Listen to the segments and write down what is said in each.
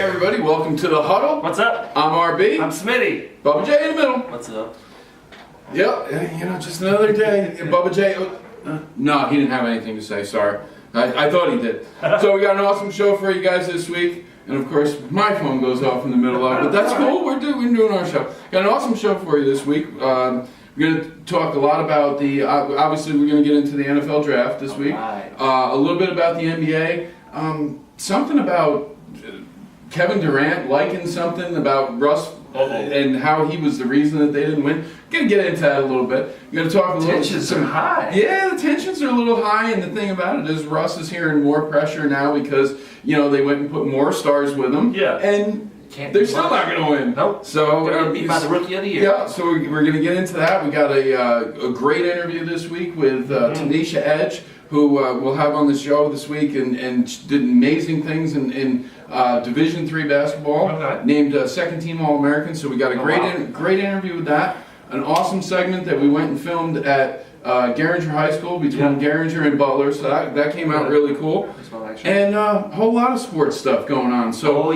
everybody, welcome to the Huddle. What's up? I'm RB. I'm Smitty. Bubba J in the middle. What's up? Yep, just another day. Bubba J, no, he didn't have anything to say, sorry. I thought he did. So we got an awesome show for you guys this week. And of course, my phone goes off in the middle of it, but that's cool, we're doing our show. Got an awesome show for you this week. We're going to talk a lot about obviously we're going to get into the NFL draft this week. Right. A little bit about the NBA. Something about Kevin Durant liking something about Russ and how he was the reason that they didn't win. Going to get into that a little bit. We're going to talk a little. Tensions are high. Yeah, the tensions are a little high, and the thing about it is Russ is hearing more pressure now because they went and put more stars with him. Yeah. And they're still not going to win. Nope. So Gonna get beat by the rookie of the year. Yeah. So we're going to get into that. We got a great interview this week with Tanisha Edge, who we'll have on the show this week, and she did amazing things in Division III basketball. Okay. Named second team All-American. So we got a great interview with that. An awesome segment that we went and filmed at Gehringer High School between Gehringer and Butler. So that came out really cool. And a whole lot of sports stuff going on. So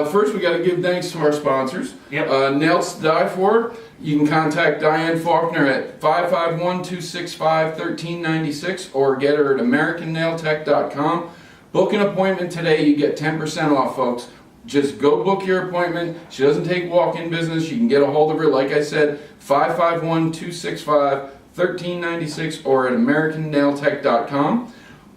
first we got to give thanks to our sponsors. Yep. Nails to Die For. You can contact Diane Faulkner at 551-265-1396 or get her at AmericanNailTech.com. Book an appointment today. You get 10% off, folks. Just go book your appointment. She doesn't take walk-in business. You can get a hold of her, like I said, 551-265-1396 or at AmericanNailTech.com.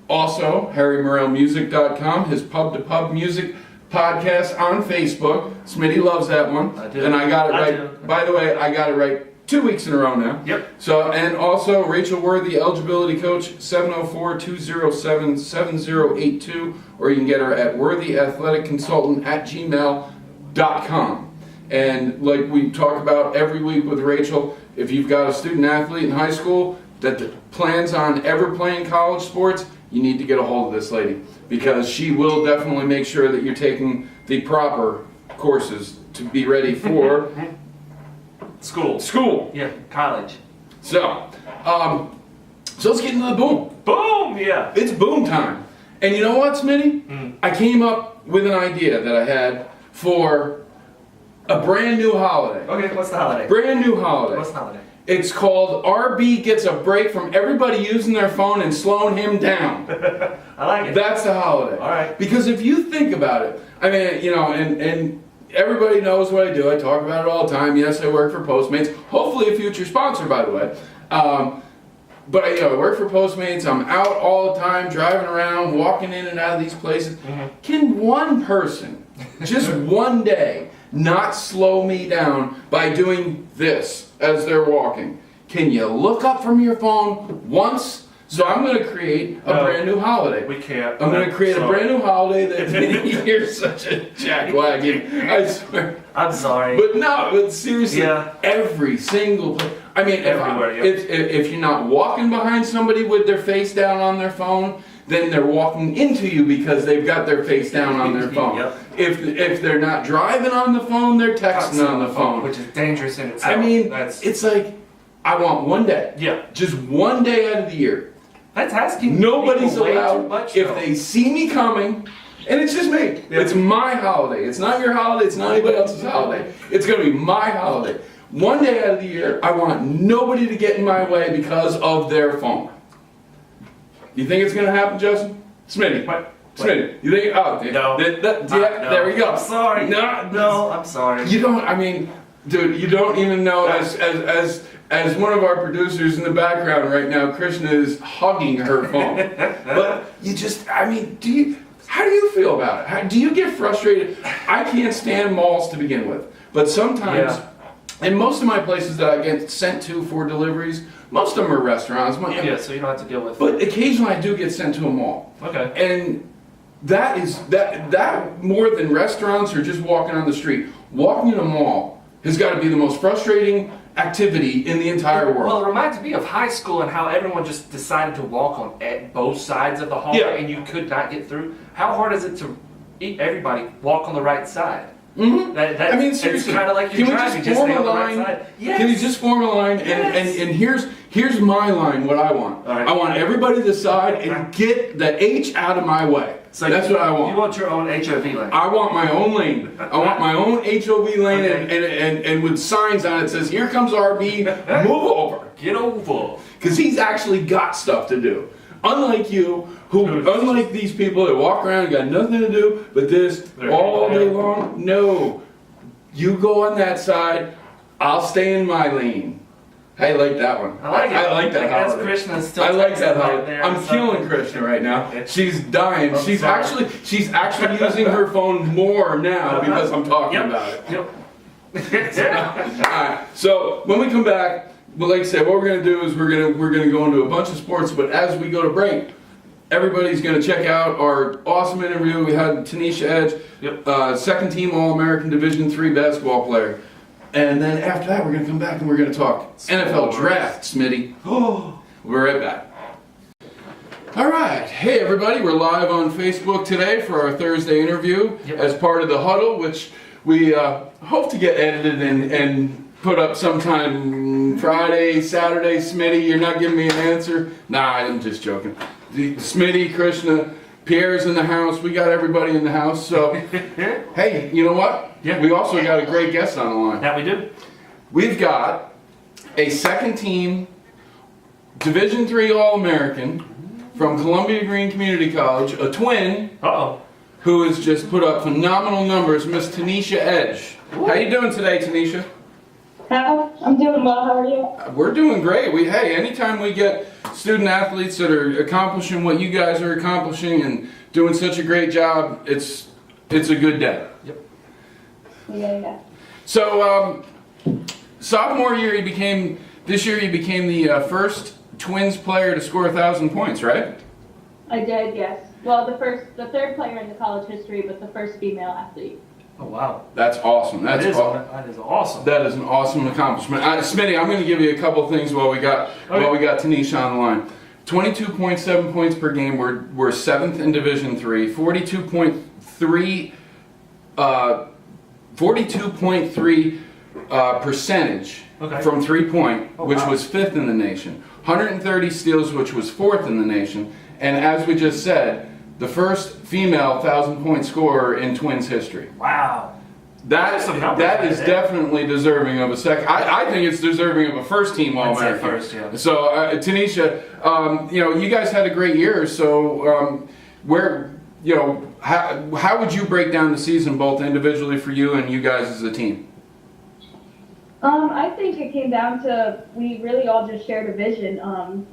Also, HarryMorrellMusic.com, his pub-to-pub music podcast on Facebook. Smitty loves that one. I do. And I got it right. By the way, I got it right 2 weeks in a row now. Yep. So, and also Rachel Worthy, eligibility coach, 704-207-7082, or you can get her at worthyathleticconsultant@gmail.com. And like we talk about every week with Rachel, if you've got a student athlete in high school that plans on ever playing college sports, you need to get a hold of this lady, because she will definitely make sure that you're taking the proper courses to be ready for School. Yeah, college. So let's get into the boom. Boom, yeah. It's boom time. And you know what, Smitty? I came up with an idea that I had for a brand new holiday. Okay, what's the holiday? Brand new holiday. What's the holiday? It's called RB Gets a Break from Everybody Using Their Phone and Slowing Him Down. I like it. That's the holiday. All right. Because if you think about it, I mean, and everybody knows what I do. I talk about it all the time. Yes, I work for Postmates. Hopefully a future sponsor, by the way. But I work for Postmates. I'm out all the time, driving around, walking in and out of these places. Can one person, just one day, not slow me down by doing this as they're walking? Can you look up from your phone once? So I'm going to create a brand new holiday. We can't. I'm going to create a brand new holiday that you're such a jackwagon. I swear. I'm sorry. But seriously, every single place. I mean, everywhere. If you're not walking behind somebody with their face down on their phone, then they're walking into you because they've got their face down on their phone. Yep. If they're not driving on the phone, they're texting on the phone. Which is dangerous in itself. I mean, it's like, I want one day. Yeah. Just one day out of the year. That's asking. Nobody's way allowed, too much, if they see me coming, and it's just me. Yeah. It's my holiday. It's not your holiday. It's not anybody else's holiday. It's going to be my holiday. One day out of the year, I want nobody to get in my way because of their phone. You think it's going to happen, Justin? Smitty. What? Smitty. You think? Oh, no. No. There we go. I'm sorry. No, I'm sorry. You don't. I mean, dude, you don't even know. As one of our producers in the background right now, Krishna is hugging her phone. But you just, I mean, how do you feel about it? Do you get frustrated? I can't stand malls to begin with. But sometimes, and most of my places that I get sent to for deliveries, most of them are restaurants. So you don't have to deal with. But occasionally I do get sent to a mall. Okay. And that more than restaurants or just walking on the street. Walking in a mall has got to be the most frustrating activity in the entire world. Well, it reminds me of high school and how everyone just decided to walk on both sides of the hallway and you could not get through. How hard is it to everybody walk on the right side? Mm-hmm. I mean, seriously, it's kind of like you're driving, just stay on the right side. Yes. Can you just form a line? And here's my line, what I want. All right. I want everybody to the side and get the H out of my way. So That's what I want. You want your own HOV lane. I want my own lane. I want my own HOV lane, and with signs on it says, "Here comes RB, move over." Get over. Because he's actually got stuff to do. Unlike you, unlike these people that walk around and got nothing to do but this all day long. No, you go on that side. I'll stay in my lane. I like that one. I like it. I like that. That's Krishna still. I like that. Right there. I'm killing Krishna right now. She's dying. She's actually using her phone more now because I'm talking about it. Yep. Alright, so when we come back, well, like I said, what we're gonna do is we're gonna go into a bunch of sports, but as we go to break, everybody's gonna check out our awesome interview. We had Tanisha Edge, second team All-American Division III basketball player. And then after that, we're gonna come back and we're gonna talk NFL draft, Smitty. We're right back. Alright, hey everybody, we're live on Facebook today for our Thursday interview as part of the Huddle, which we hope to get edited and put up sometime Friday, Saturday. Smitty, you're not giving me an answer? Nah, I'm just joking. Smitty, Krishna, Pierre's in the house. We got everybody in the house. So, hey, you know what? Yeah. We also got a great guest on the line. That we do. We've got a second team Division III All-American from Columbia Green Community College, a twin. Who has just put up phenomenal numbers, Miss Tanisha Edge. How you doing today, Tanisha? I'm doing well. How are you? We're doing great. Hey, anytime we get student athletes that are accomplishing what you guys are accomplishing and doing such a great job, it's a good day. Yep. Yeah. So, sophomore year, this year you became the first Twins player to score 1,000 points, right? I did, yes. Well, the third player in the college history, but the first female athlete. Oh wow. That's awesome. That is awesome. That is an awesome accomplishment. Smitty, I'm going to give you a couple things while we got Tanisha on the line. 22.7 points per game. We're seventh in Division III. 42.3 percentage from 3-point, which was fifth in the nation. 130 steals, which was fourth in the nation. And as we just said, the first female 1,000-point scorer in Twins history. Wow. That is definitely deserving of a second. I think it's deserving of a first-team All-American. First, yeah. So, Tanisha, you guys had a great year. So, how would you break down the season, both individually for you and you guys as a team? I think it came down to we really all just shared a vision.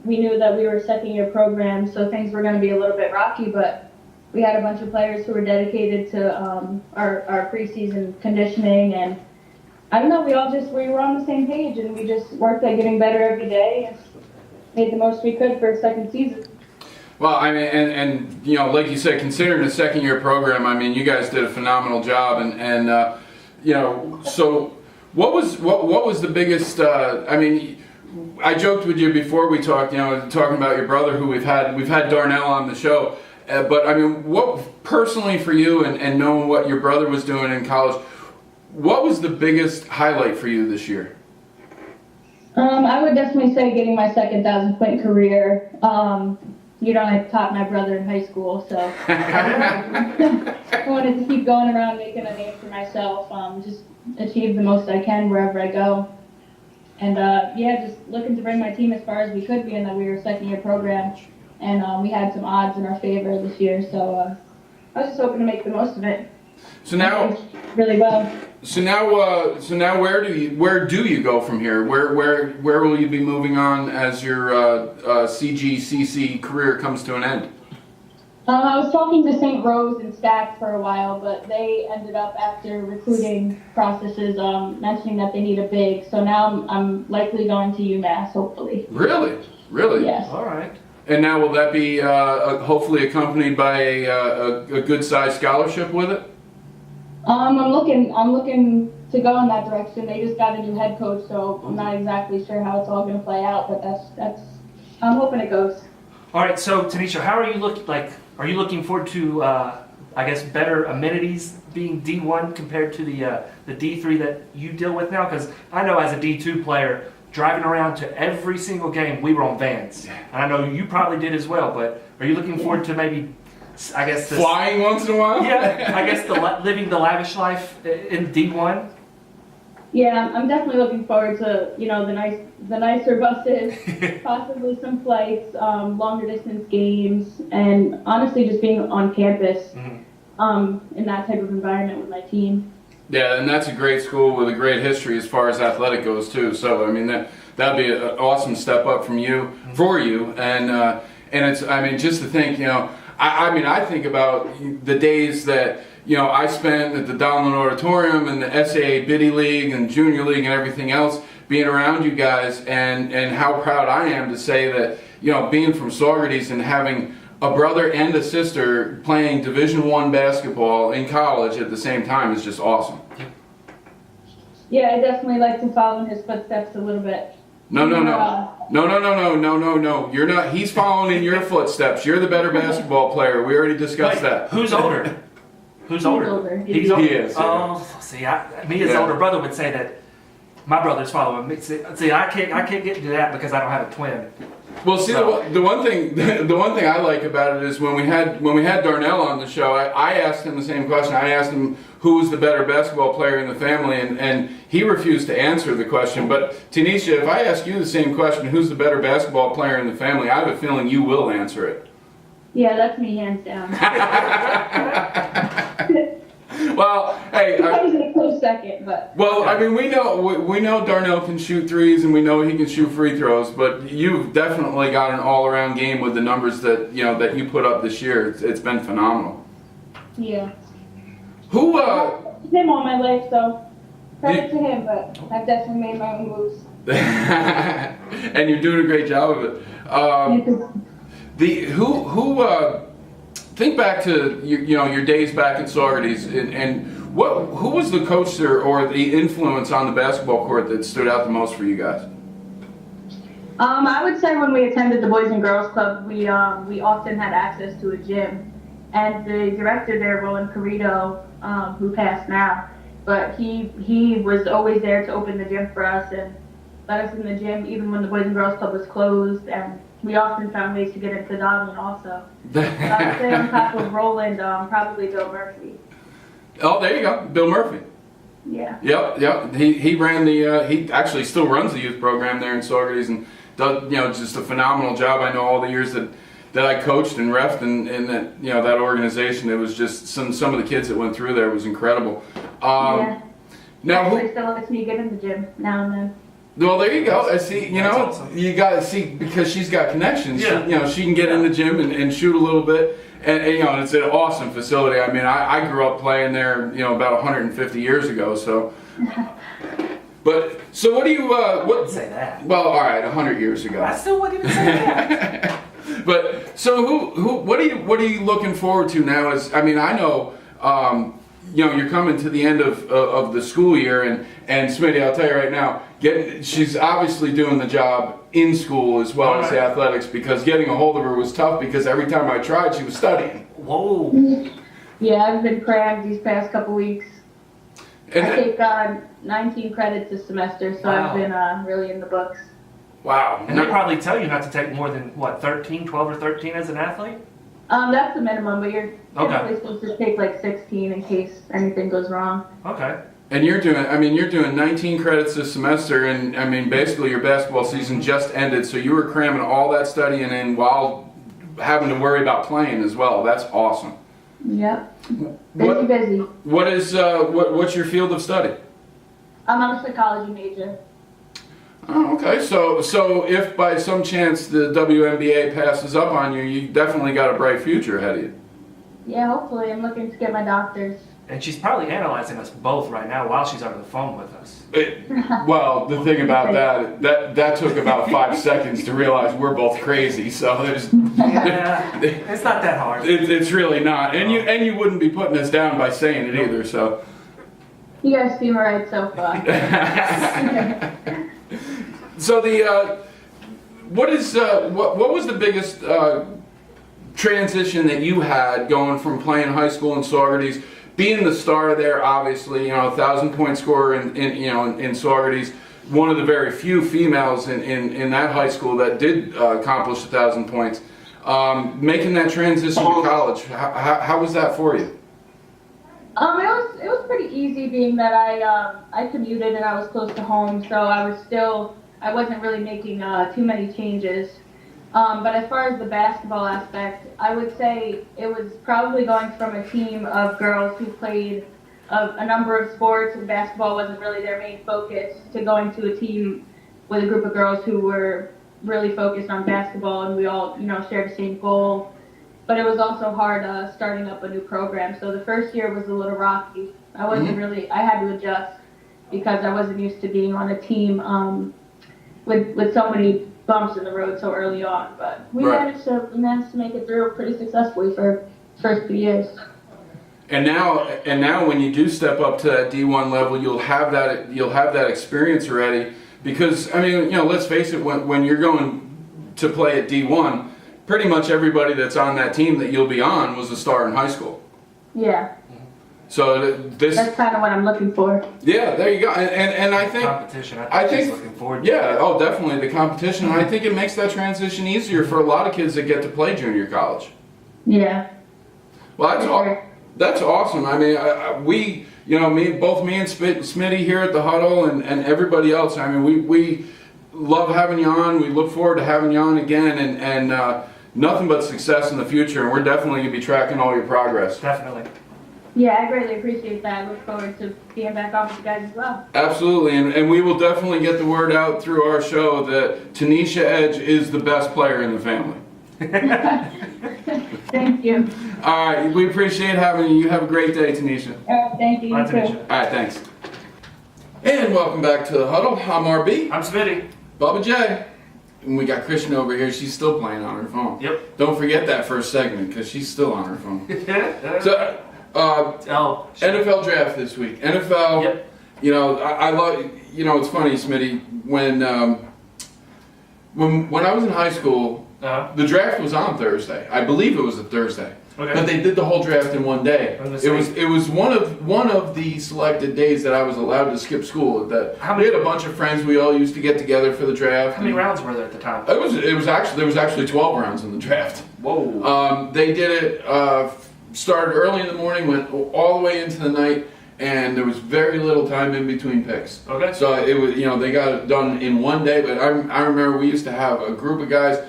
We knew that we were a second-year program, so things were going to be a little bit rocky, but we had a bunch of players who were dedicated to our preseason conditioning, and I don't know, we were on the same page, and we just worked at getting better every day and made the most we could for a second season. Well, I mean, and like you said, considering a second-year program, I mean, you guys did a phenomenal job, and so. What was the biggest? I joked with you before we talked. Talking about your brother, who we've had Darnell on the show. But I mean, what personally for you, and knowing what your brother was doing in college, what was the biggest highlight for you this year? I would definitely say getting my second 1,000-point career. I taught my brother in high school, so I wanted to keep going around making a name for myself. Just achieve the most I can wherever I go. And just looking to bring my team as far as we could, being that we were a second-year program. And we had some odds in our favor this year, so I was just hoping to make the most of it. So now, really well. So now, where do you go from here? Where will you be moving on as your CGCC career comes to an end? I was talking to St. Rose and Stack for a while, but they ended up, after recruiting processes, mentioning that they need a big. So now I'm likely going to UMass, hopefully. Really? Yes. All right. And now will that be hopefully accompanied by a good-sized scholarship with it? I'm looking to go in that direction. They just got a new head coach, so I'm not exactly sure how it's all going to play out, but that's I'm hoping it goes. All right, so Tanisha, how are you looking? Are you looking forward to better amenities being D1 compared to the D3 that you deal with now? Because I know as a D2 player, driving around to every single game, we were on vans, and I know you probably did as well. But are you looking forward to maybe I guess Flying once in a while? Yeah, I guess living the lavish life in D1. Yeah, I'm definitely looking forward to, the nicer buses, possibly some flights, longer distance games, and honestly just being on campus, in that type of environment with my team. Yeah, and that's a great school with a great history as far as athletic goes too. So I mean that'd be an awesome step up for you, and it's, I mean, just to think, I think about the days that I spent at the Donlin Auditorium and the SAA Biddy League and Junior League and everything else, being around you guys, and how proud I am to say that being from Saugerties and having a brother and a sister playing Division I basketball in college at the same time is just awesome. Yeah, I definitely like to follow in his footsteps a little bit. No. You're not. He's following in your footsteps. You're the better basketball player. We already discussed that. Who's older? Who's older? He's older. He is. Oh, see, me as older brother would say that my brother's following me. See, I can't get into that because I don't have a twin. Well, see, the one thing I like about it is when we had Darnell on the show, I asked him the same question. I asked him who was the better basketball player in the family, and he refused to answer the question. But Tanisha, if I ask you the same question, who's the better basketball player in the family, I have a feeling you will answer it. Yeah, that's me, hands down. Well, hey. I was in a close second, but. Well, I mean, we know Darnell can shoot threes, and we know he can shoot free throws. But you've definitely got an all-around game with the numbers that that you put up this year. It's been phenomenal. Yeah. Who? Him all my life, so credit to him. But I've definitely made my own moves. And you're doing a great job of it. Think back to your days back in Saugerties, and who was the coach or the influence on the basketball court that stood out the most for you guys? I would say when we attended the Boys and Girls Club, we often had access to a gym, and the director there, Roland Carrito, who passed now, but he was always there to open the gym for us and let us in the gym even when the Boys and Girls Club was closed, and we often found ways to get into Donlin also. So I would say on top of Roland, probably Bill Murphy. Oh, there you go, Bill Murphy. Yeah. Yep. He ran he actually still runs the youth program there in Saugerties and does just a phenomenal job. I know all the years that I coached and refed in that that organization. It was just some of the kids that went through there was incredible. Yeah. Now Actually, still lets me get in the gym now and then. Well, there you go. I see. That's awesome. You got to see because she's got connections. Yeah. She can get in the gym and shoot a little bit, and it's an awesome facility. I mean, I grew up playing there, about 150 years ago. So, so what do you? I wouldn't say that. Well, all right, 100 years ago. I still wouldn't even say that. But so what are you looking forward to now? I know. You're coming to the end of the school year, and Smitty, I'll tell you right now, she's obviously doing the job in school as well as the athletics, because getting a hold of her was tough because every time I tried, she was studying. Whoa. Yeah, I've been crammed these past couple weeks. I take 19 credits this semester, so I've been really in the books. Wow. And they probably tell you not to take more than, 12 or 13 as an athlete? That's the minimum, but you're typically supposed to take like 16 in case anything goes wrong. Okay. And you're doing 19 credits this semester, and basically your basketball season just ended, so you were cramming all that studying in while having to worry about playing as well. That's awesome. Yep. Busy. What's your field of study? I'm a psychology major. Oh, okay. So if by some chance the WNBA passes up on you, you definitely got a bright future ahead of you. Yeah, hopefully. I'm looking to get my doctor's. And she's probably analyzing us both right now while she's over the phone with us. Well, the thing about that took about 5 seconds to realize we're both crazy. So there's. Yeah, it's not that hard. It's really not, and you wouldn't be putting us down by saying it either. So. You guys seem alright so far. So what was the biggest transition that you had going from playing high school in Saugerties, being the star there, obviously, 1,000-point scorer in Saugerties, one of the very few females in that high school that did accomplish 1,000 points. Making that transition to college, how was that for you? It was pretty easy, being that I commuted and I was close to home, so I wasn't really making too many changes. But as far as the basketball aspect, I would say it was probably going from a team of girls who played a number of sports and basketball wasn't really their main focus, to going to a team with a group of girls who were really focused on basketball, and we all, shared the same goal. But it was also hard starting up a new program. So the first year was a little rocky. I had to adjust because I wasn't used to being on a team with so many bumps in the road so early on. But we managed to make it through pretty successfully for the first few years. And now, when you do step up to that D1 level, you'll have that experience already. Because let's face it, when you're going to play at D1, pretty much everybody that's on that team that you'll be on was a star in high school. Yeah. So that's kind of what I'm looking for. Yeah, there you go. And I think competition. I think she's looking forward to it. Oh, definitely the competition. And I think it makes that transition easier for a lot of kids that get to play junior college. Yeah. Well, that's awesome. I mean, me and Smitty here at the Huddle and everybody else. I mean, we love having you on. We look forward to having you on again, and nothing but success in the future. And we're definitely going to be tracking all your progress. Definitely. Yeah, I greatly appreciate that. I look forward to being back on with you guys as well. Absolutely, and we will definitely get the word out through our show that Tanisha Edge is the best player in the family. Thank you. All right, we appreciate having you. You have a great day, Tanisha. Thank you. Bye, Tanisha. All right, thanks. And welcome back to the Huddle. I'm RB. I'm Smitty. Bubba J. And we got Christian over here. She's still playing on her phone. Yep. Don't forget that first segment because she's still on her phone. So, NFL draft this week. NFL. Yep. I love. It's funny, Smitty. When I was in high school, the draft was on Thursday. I believe it was a Thursday. Okay. But they did the whole draft in one day. It was one of the selected days that I was allowed to skip school. We had a bunch of friends. We all used to get together for the draft. How many rounds were there at the time? There was actually 12 rounds in the draft. Whoa. They did it. Started early in the morning, went all the way into the night, and there was very little time in between picks. Okay. So it was they got it done in one day. But I remember we used to have a group of guys.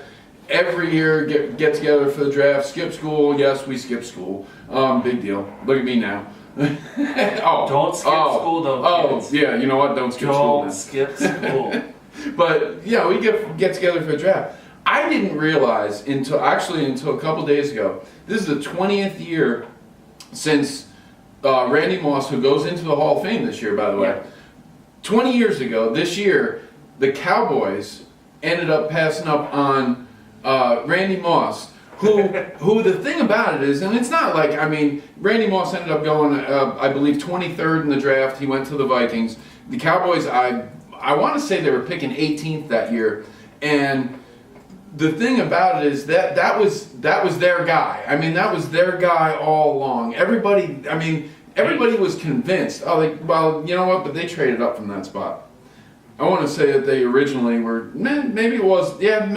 Every year, get together for the draft, skip school. Yes, we skip school. Big deal. Look at me now. Don't skip school, though. Kids. Yeah. You know what? Don't skip school. Don't skip school. But yeah, we get together for the draft. I didn't realize until a couple days ago. This is the 20th year since Randy Moss, who goes into the Hall of Fame this year, by the way. Yeah. 20 years ago, this year, the Cowboys ended up passing up on Randy Moss, who the thing about it is, and it's not like, Randy Moss ended up going, I believe, 23rd in the draft. He went to the Vikings. The Cowboys, I want to say they were picking 18th that year, and the thing about it is that was their guy. That was their guy all along. Everybody was convinced. Well, you know what? But they traded up from that spot. I want to say that they originally were, maybe it was that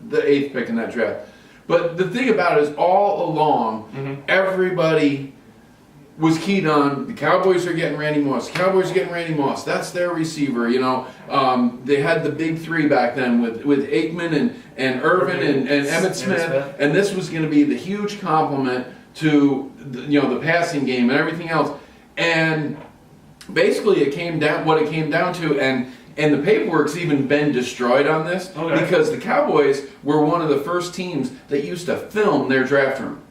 the 8th pick in that draft. But the thing about it is, all along, everybody was keyed on the Cowboys are getting Randy Moss. Cowboys are getting Randy Moss. That's their receiver. They had the big three back then with Aikman and Irvin and Emmitt Smith, and this was going to be the huge compliment to the passing game and everything else. And basically, it came down to, and the paperwork's even been destroyed on this because the Cowboys were one of the first teams that used to film their draft room,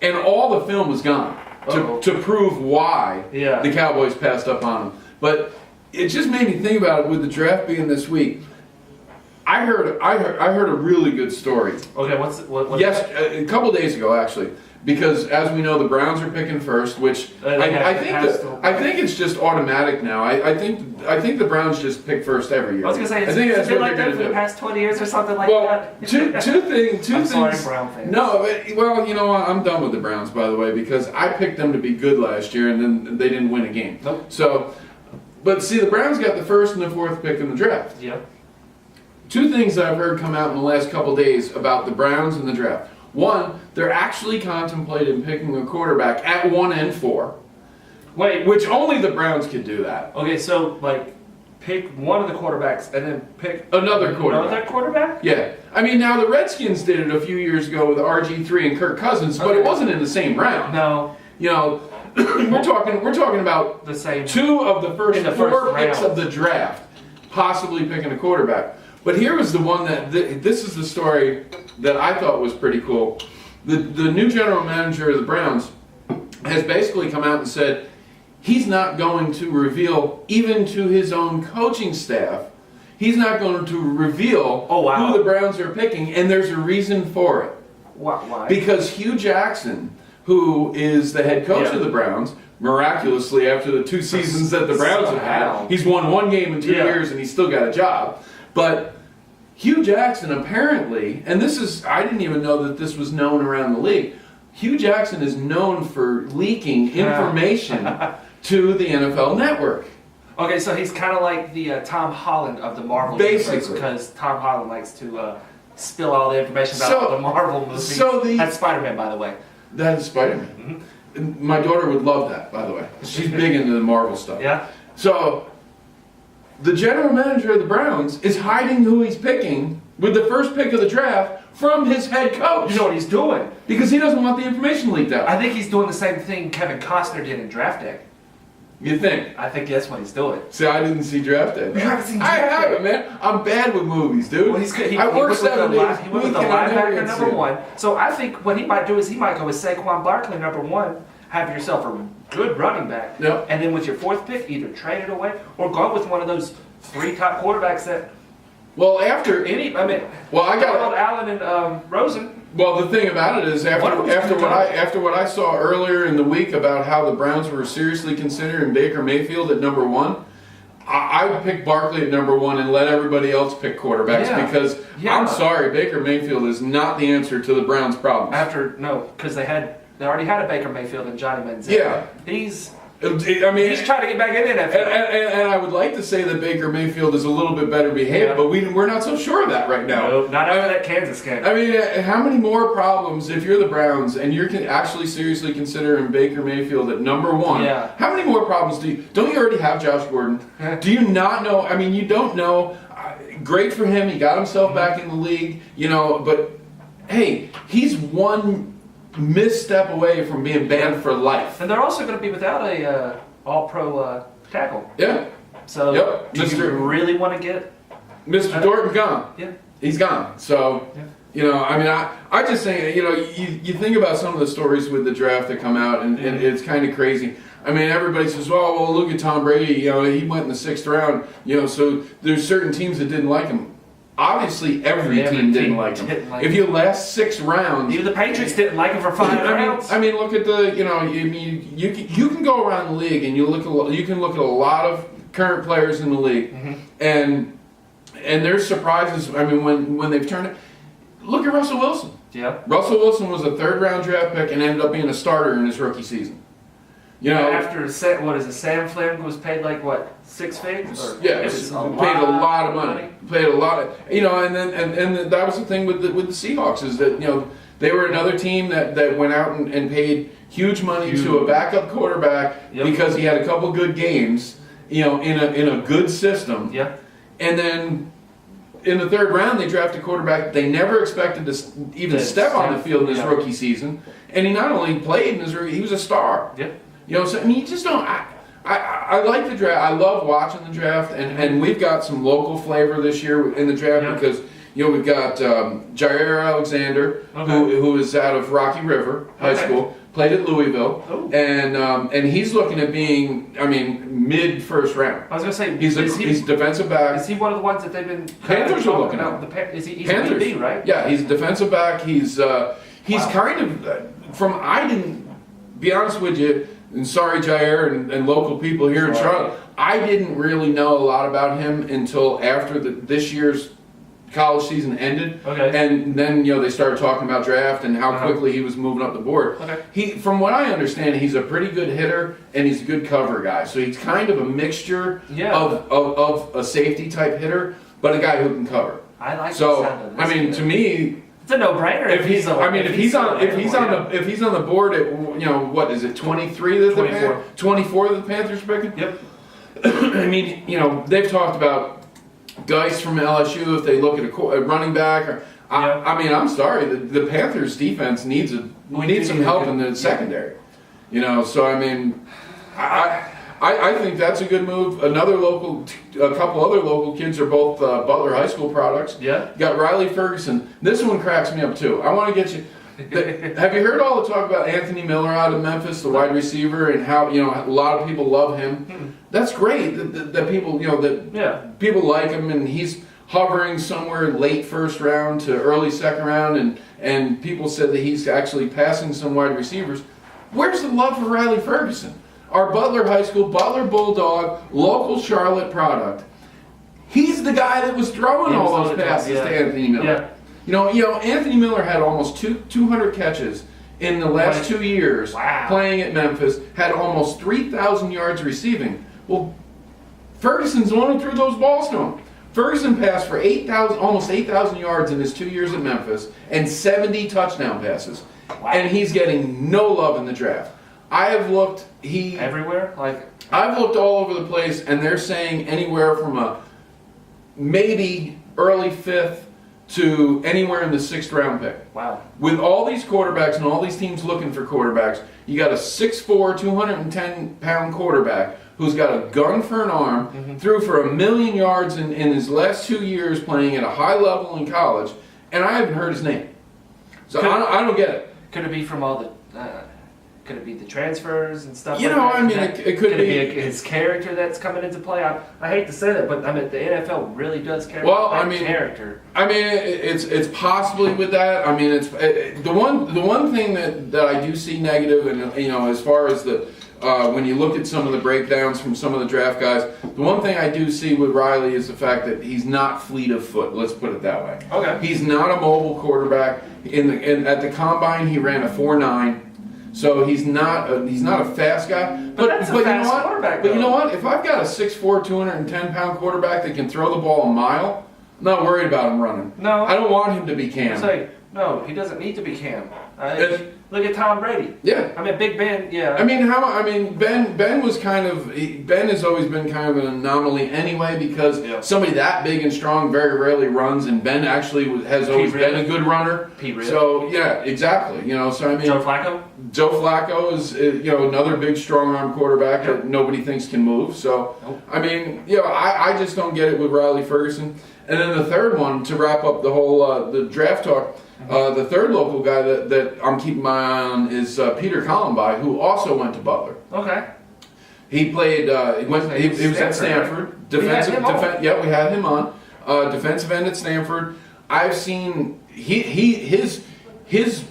and all the film was gone to prove why the Cowboys passed up on them. But it just made me think about it with the draft being this week. I heard a really good story. Okay, what? Yes, a couple days ago actually. Because as we know, the Browns are picking first, which I think it's just automatic now. I think the Browns just pick first every year. I was gonna say, I think that's been what like they're that for gonna the past 20 years or something like that. Two things. I'm sorry, Brown fans. No, well, you know what? I'm done with the Browns, by the way, because I picked them to be good last year, and then they didn't win a game. Nope. So, but see, the Browns got the first and the 4th pick in the draft. Yep. two things that I've heard come out in the last couple days about the Browns and the draft. One, they're actually contemplating picking a quarterback at 1 and 4. Wait, Which only the Browns could do that. okay, so like pick one of the quarterbacks and then pick Another quarterback. Another quarterback? Yeah. I mean, now the Redskins did it a few years ago with RG3 and Kirk Cousins, but it wasn't in the same round. No, You know, we're talking about the same. two of the first In the four first picks round. of the draft, possibly picking a quarterback. But here was the one that this is the story that I thought was pretty cool. The new general manager of the Browns has basically come out and said he's not going to reveal, even to his own coaching staff, he's not going to reveal who the Browns are picking, and there's a reason for it. Why? Because Hugh Jackson, who is the head coach of the Browns, miraculously after the 2 seasons that the Browns have had, he's won 1 game in 2 years and he's still got a job. But Hugh Jackson apparently, and this is, I didn't even know that this was known around the league, Hugh Jackson is known for leaking information to the NFL Network. Okay, so he's kind of like the Tom Holland of the Marvel universe, because Tom Holland likes to spill all the information about the Marvel movies. That's Spider-Man, by the way. That is Spider-Man. Mm-hmm. My daughter would love that, by the way. She's big into the Marvel stuff. Yeah. So, the general manager of the Browns is hiding who he's picking with the first pick of the draft from his head coach. You know what he's doing? Because he doesn't want the information leaked out. I think he's doing the same thing Kevin Costner did in Draft Day. You think? I think that's what he's doing. See, I didn't see Draft Day. You haven't seen Draft I Day? haven't, man. I'm bad with movies, dude. Well, he's good. I work 7 days. He went with the linebacker number 1. So I think what he might do is he might go with Saquon Barkley number 1, have yourself a good running back, and then with your 4th pick, either trade it away or go with one of those 3 top quarterbacks that. Well, after Donald Allen and Rosen. Well, the thing about it is, after what I saw earlier in the week about how the Browns were seriously considering Baker Mayfield at number 1, I would pick Barkley at number 1 and let everybody else pick quarterbacks because I'm sorry, Baker Mayfield is not the answer to the Browns' problems. Because they already had a Baker Mayfield and Johnny Manziel. Yeah, he's trying to get back in the NFL. And I would like to say that Baker Mayfield is a little bit better behaved, but we're not so sure of that right now. No, not after that Kansas game. I mean, how many more problems, if you're the Browns and you're actually seriously considering Baker Mayfield at number 1, how many more problems don't you already have Josh Gordon? Do you not know? I mean, you don't know. Great for him. He got himself back in the league, but hey, he's one misstep away from being banned for life. And they're also going to be without a all-pro tackle. Yeah. So do you really want to get Mr. Dorton gone? Yeah. He's gone. So, I mean, I just think, you think about some of the stories with the draft that come out, and it's kind of crazy. I mean, everybody says, well, look at Tom Brady. He went in the 6th round. So there's certain teams that didn't like him. Obviously, every team didn't like him. If you last 6 rounds, even the Patriots didn't like him for 5 rounds. I mean, look at you can go around the league and you can look at a lot of current players in the league, and there's surprises. I mean, when they've turned it. Look at Russell Wilson. Yeah. Russell Wilson was a 3rd round draft pick and ended up being a starter in his rookie season. After Sam Flynn was paid like what, 6 figures? Yeah, paid a lot of money. Paid a lot of, and then that was the thing with the Seahawks is that they were another team that went out and paid huge money to a backup quarterback because he had a couple good games, in a good system. Yeah. And then in the 3rd round they drafted a quarterback they never expected to even step on the field in his rookie season, and he not only played in his rookie, he was a star. Yeah. So I mean, you just don't. I like the draft. I love watching the draft, and we've got some local flavor this year in the draft because we've got Jair Alexander, who is out of Rocky River High School, played at Louisville, and he's looking at being, mid 1st round. I was gonna say he's defensive back. Is he one of the ones that they've been Panthers are looking at? He's Panthers, a DB, right? Yeah, he's a defensive back. He's kind of I didn't be honest with you. And sorry, Jair, and local people here in Charlotte, I didn't really know a lot about him until after this year's college season ended. Okay. And then they started talking about draft and how quickly he was moving up the board. Okay. From what I understand, he's a pretty good hitter and he's a good cover guy. So he's kind of a mixture of a safety type hitter, but a guy who can cover. I like the So sound of this. I mean, to me, it's a no-brainer. if he's on the board at what is it 23 that 24. 24 that the Panthers picking? Yep. I mean, they've talked about Geis from LSU if they look at a running back. Or, I mean, I'm sorry, the Panthers defense needs some help in the secondary. So I mean, I think that's a good move. A couple other local kids are both Butler High School products. Yeah. You got Riley Ferguson. This one cracks me up too. I want to get you. Have you heard all the talk about Anthony Miller out of Memphis, the wide receiver, and how a lot of people love him? That's great that people people like him, and he's hovering somewhere late first round to early second round, and people said that he's actually passing some wide receivers. Where's the love for Riley Ferguson? Our Butler High School, Butler Bulldog, local Charlotte product. He's the guy that was throwing all those passes to Anthony Miller. Yeah. Anthony Miller had almost 200 catches in the last 2 years playing at Memphis, had almost 3,000 yards receiving. Well, Ferguson's the one who threw those balls to him. Ferguson passed for almost 8,000 yards in his 2 years at Memphis and 70 touchdown passes. Wow. And he's getting no love in the draft. I have looked. Everywhere? I've looked all over the place, and they're saying anywhere from a maybe early 5th to anywhere in the 6th round pick. Wow. With all these quarterbacks and all these teams looking for quarterbacks, you got a 6'4", 210-pound quarterback who's got a gun for an arm, threw for 1 million yards in his last 2 years playing at a high level in college, and I haven't heard his name. So I don't get it. Could it be from all the... could it be the transfers and stuff it could could be. It be his character that's coming into play? I hate to say that, but I mean, the NFL really does care about character. I mean, it's possibly with that. I mean, it's the one thing that I do see negative, and as far as the when you look at some of the breakdowns from some of the draft guys, the one thing I do see with Riley is the fact that he's not fleet of foot. Let's put it that way. Okay. He's not a mobile quarterback. At the combine, he ran a 4.9. So he's not a fast guy, but that's a fast quarterback. But you know what? If I've got a 6'4", 210-pound quarterback that can throw the ball a mile, I'm not worried about him running. No, I don't want him to be Cam. No, he doesn't need to be Cam. Look at Tom Brady. Yeah. I mean, Big Ben. Yeah. Ben was Ben has always been kind of an anomaly anyway because somebody that big and strong very rarely runs, and Ben actually has always been a good runner. So yeah, exactly. So I mean, Joe Flacco is another big strong arm quarterback that nobody thinks can move. So I mean, I just don't get it with Riley Ferguson. And then the third one to wrap up the whole the draft talk. The third local guy that I'm keeping my eye on is Peter Columbi, who also went to Butler. Okay. He played. He was at Stanford. Right? We had him on. Defensive end at Stanford. I've seen his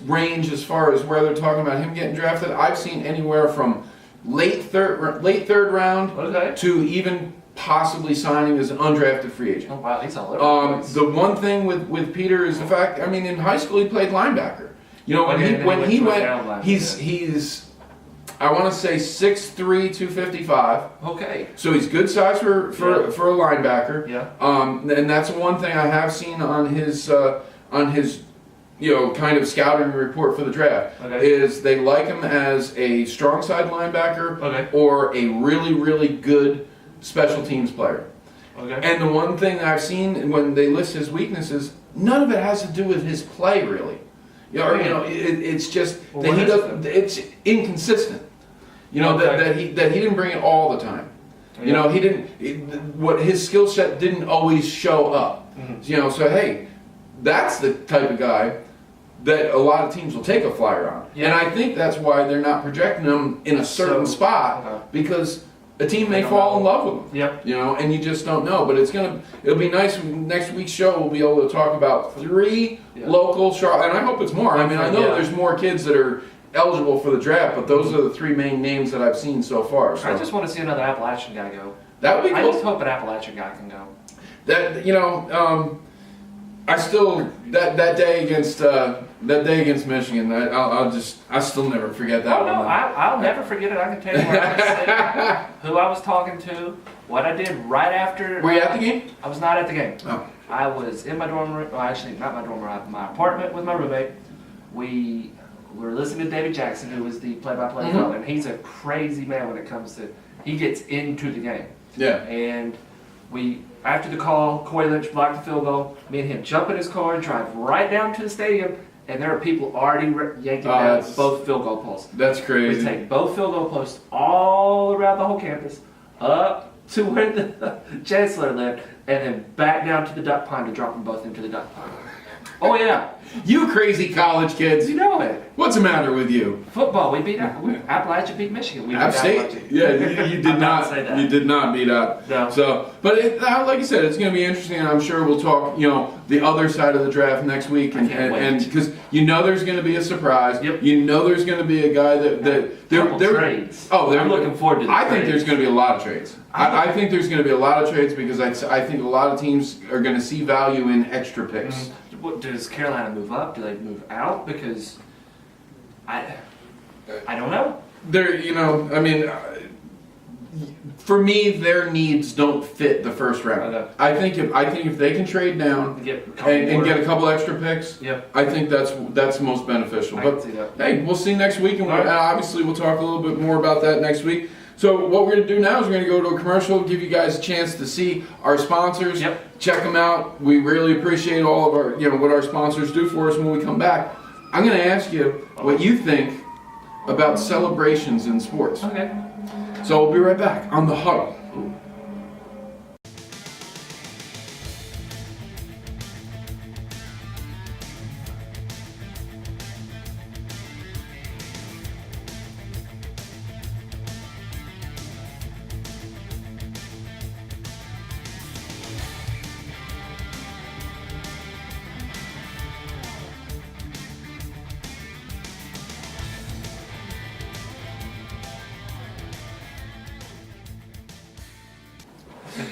range as far as where they're talking about him getting drafted. I've seen anywhere from late third round to even possibly signing as an undrafted free agent. Oh wow, he's all over the place. The one thing with Peter is the fact. I mean, in high school he played linebacker. When he went, he's I want to say 6'3", 255. Okay. So he's good size for a linebacker. Yeah. And that's one thing I have seen on his kind of scouting report for the draft is they like him as a strong side linebacker or a really, really good special teams player. Okay. And the one thing that I've seen when they list his weaknesses, none of it has to do with his play really. It's just that he doesn't. It's inconsistent. That he didn't bring it all the time. Yeah. He didn't. What his skill set didn't always show up. Mm-hmm. So hey, that's the type of guy that a lot of teams will take a flyer on. Yeah. And I think that's why they're not projecting him in a certain spot because a team may fall in love with him. Yep. And you just don't know. But it'll be nice. Next week's show we'll be able to talk about 3 local Charlotte, and I hope it's more. I mean, I know there's more kids that are eligible for the draft, but those are the 3 main names that I've seen so far. So. I just want to see another Appalachian guy go. That would be cool. I just hope an Appalachian guy can go. I still that day against Michigan, I still never forget that. Oh no, I'll never forget it. I can tell you where I was sitting, who I was talking to, what I did right after. Were you at the game? I was not at the game. Oh. I was in my dorm room, well, actually not my dorm room, my apartment with my roommate. We were listening to David Jackson, who was the play-by-play fellow, and he's a crazy man when it comes to, he gets into the game. Yeah. And we, after the call, Coy Lynch blocked the field goal. Me and him jump in his car and drive right down to the stadium, and there are people already yanking down both field goal posts. That's crazy. We take both field goal posts all around the whole campus, up to where the chancellor lived, and then back down to the duck pond to drop them both into the duck pond. Oh yeah. You crazy college kids. You know it. What's the matter with you? Football, we beat Appalachia beat Michigan. We beat App State? Appalachia. Yeah, you did not. Say that. You did not beat up. No. So, but like you said, it's going to be interesting. I'm sure we'll talk, the other side of the draft next week, I can't wait. and because there's going to be a surprise. Yep. There's going to be a guy Couple trades. Oh, I'm looking forward to the I think trades. there's going to be a lot of trades. I think there's going to be a lot of trades because I think a lot of teams are going to see value in extra picks. What, does Carolina move up? Do they move out? Because I don't know. For me, their needs don't fit the first round. Okay. I think if they can trade down and get a couple extra picks, Yep. I think that's most beneficial. I But can see that. hey, we'll see next week, and All right. obviously we'll talk a little bit more about that next week. So what we're going to do now is we're going to go to a commercial, give you guys a chance to see our sponsors. Yep. Check them out. We really appreciate all of our, what our sponsors do for us. When we come back, I'm going to ask you what you think about celebrations in sports. Okay. So we'll be right back on the Huddle.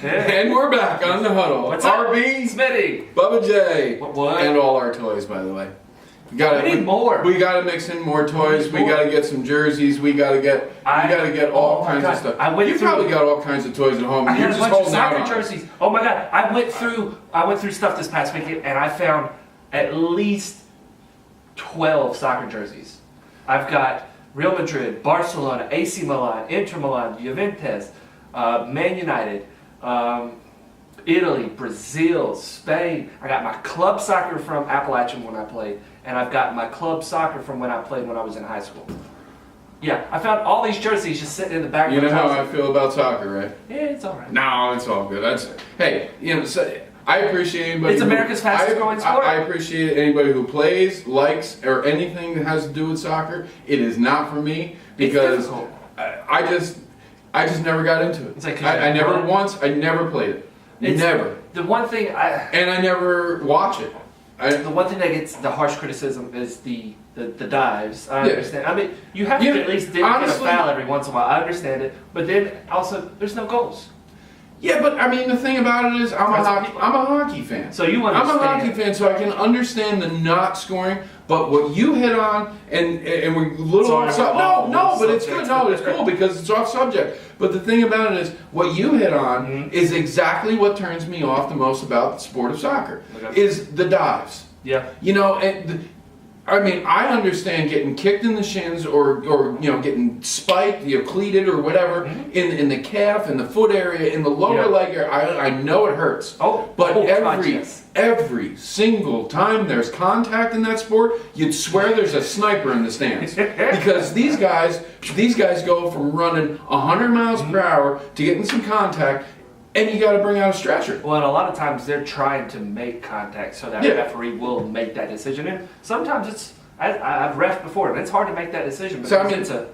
And we're back on the Huddle. What's up? RB, Smitty. Bubba J, What? and all our toys, by the way. We need more. We gotta mix in more toys. We gotta get some jerseys. We gotta get all kinds of stuff. You probably got all kinds of toys at home. I You're had a just bunch of holding out soccer on it. jerseys. Oh my god! I went through stuff this past weekend, and I found at least 12 soccer jerseys. I've got Real Madrid, Barcelona, AC Milan, Inter Milan, Juventus, Man United, Italy, Brazil, Spain. I got my club soccer from Appalachian when I played, and I've got my club soccer from when I played when I was in high school. Yeah, I found all these jerseys just sitting in the back You of know the how house. I feel about soccer, right? Yeah, it's all right. No, it's all good. Hey, I appreciate anybody. It's America's fastest growing sport. I appreciate anybody who plays, likes, or anything that has to do with soccer. It is not for me because It's difficult. I just never got into it. It's like I never played it. Never. The one thing And I never watch it. the one thing that gets the harsh criticism is the dives. I Yeah. understand. I mean, you have to Yeah, at least get honestly- a foul every once in a while. I understand it, but then also there's no goals. Yeah, but I mean the thing about it is I'm a That's what hockey, people- I'm a hockey fan. So you I'm a understand. hockey fan, so I can understand the not scoring. But what you hit on, and we're a little Sorry, off subject. we're No, off but it's good. subject. No, it's cool because it's off subject. But the thing about it is, what you hit on is exactly what turns me off the most about the sport of soccer. Okay. Is the dives. Yeah. I understand getting kicked in the shins or getting spiked, cleated or whatever in the calf, in the foot area, in the lower leg area. I know it hurts. God, yes. Every single time there's contact in that sport, you'd swear there's a sniper in the stands because these guys go from running 100 miles per hour to getting some contact. And you got to bring out a stretcher. Well, and a lot of times they're trying to make contact so that referee will make that decision. And sometimes it's, I've reffed before, and it's hard to make that decision because it's a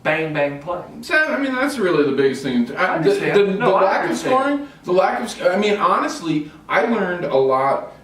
bang, bang play. So, that's really the biggest thing. I understand. The lack of scoring, honestly, I learned a lot.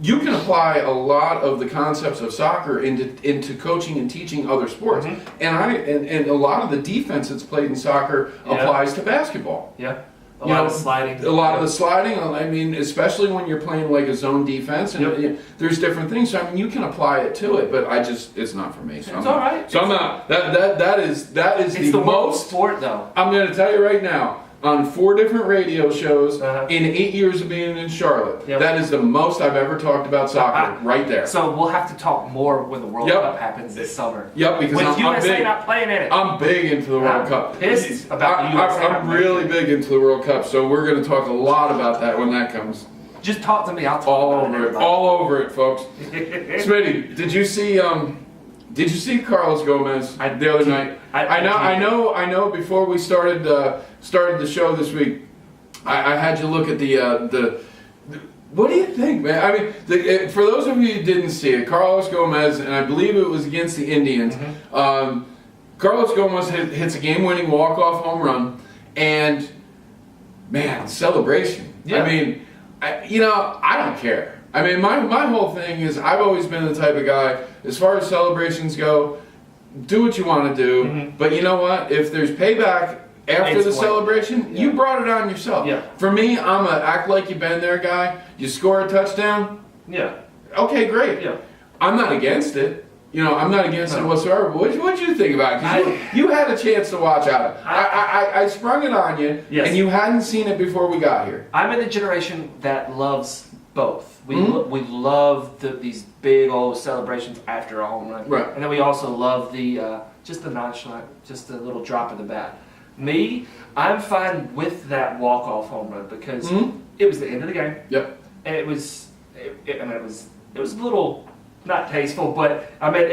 You can apply a lot of the concepts of soccer into coaching and teaching other sports. And a lot of the defense that's played in soccer applies to basketball. Yeah. A lot of sliding. A lot of the sliding, especially when you're playing like a zone defense, and there's different things. So you can apply it to it, but it's not for me. So It's all right. So I'm not. That is It's the the world most sport, though. I'm going to tell you right now. on 4 different radio shows Uh-huh. in 8 years of being in Charlotte. Yep. That is the most I've ever talked about soccer, right there. So we'll have to talk more when the World Yep. Cup happens this summer. Yep, because With I'm USA big. not playing in it. I'm big into the World I'm Cup. pissed about the USA not I'm playing really in it. big into the World Cup, so we're going to talk a lot about that when that comes. Just talk to me. I'll talk All about over it, everybody. all over it, folks. Smitty, did you see Carlos Gomez the other night? I know. Before we started the show this week, I had you look at the. What do you think, man? I mean, for those of you who didn't see it, Carlos Gomez, and I believe it was against the Indians. Carlos Gomez hits a game-winning walk-off home run, and man, celebration. Yeah. I mean, I don't care. I mean, my whole thing is I've always been the type of guy, as far as celebrations go, do what you want to do. But you know what? If there's payback after It's the going- celebration, you brought it on yourself. Yeah. For me, I'm a act like you've been there guy. You score a touchdown, Yeah. okay, great. Yeah. I'm not against it. I'm not against it No. whatsoever. What'd you think about it? 'Cause you had a chance to watch out of it. I sprung it on you, Yes. and you hadn't seen it before we got here. I'm in the generation that loves both. We Mhm. we love these big old celebrations after a home run, Right. and then we also love the just the nonchalant, just a little drop of the bat. Me, I'm fine with that walk-off home run because Mhm. it was the end of the game, Yep. and it was a little not tasteful, but I mean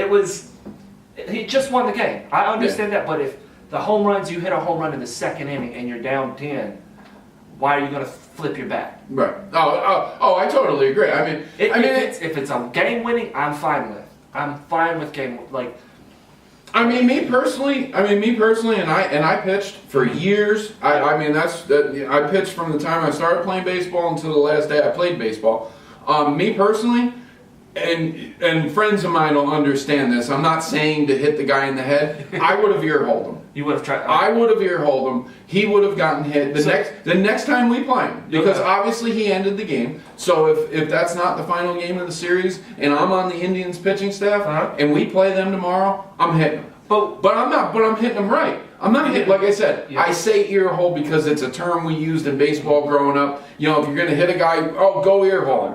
he just won the game. I understand that, but if the home runs, you hit a home run in the second inning and you're down 10, why are you going to flip your bat? Right. Oh, I totally agree. I mean, If it's a game winning, I'm fine with. I'm fine with game like. me personally, and I pitched for years. I pitched from the time I started playing baseball until the last day I played baseball. Me personally, and friends of mine will understand this. I'm not saying to hit the guy in the head. I would have ear-holed him. You would have tried. I would have ear-holed him. He would have gotten hit the next time we play him, because Okay. obviously he ended the game. So if that's not the final game of the series, and I'm on the Indians pitching staff, Uh-huh. and we play them tomorrow, I'm hitting him. But I'm hitting him right. I'm not hitting, like I said, Yeah. I say ear-hole because it's a term we used in baseball growing up. If you're going to hit a guy, go ear-hole him.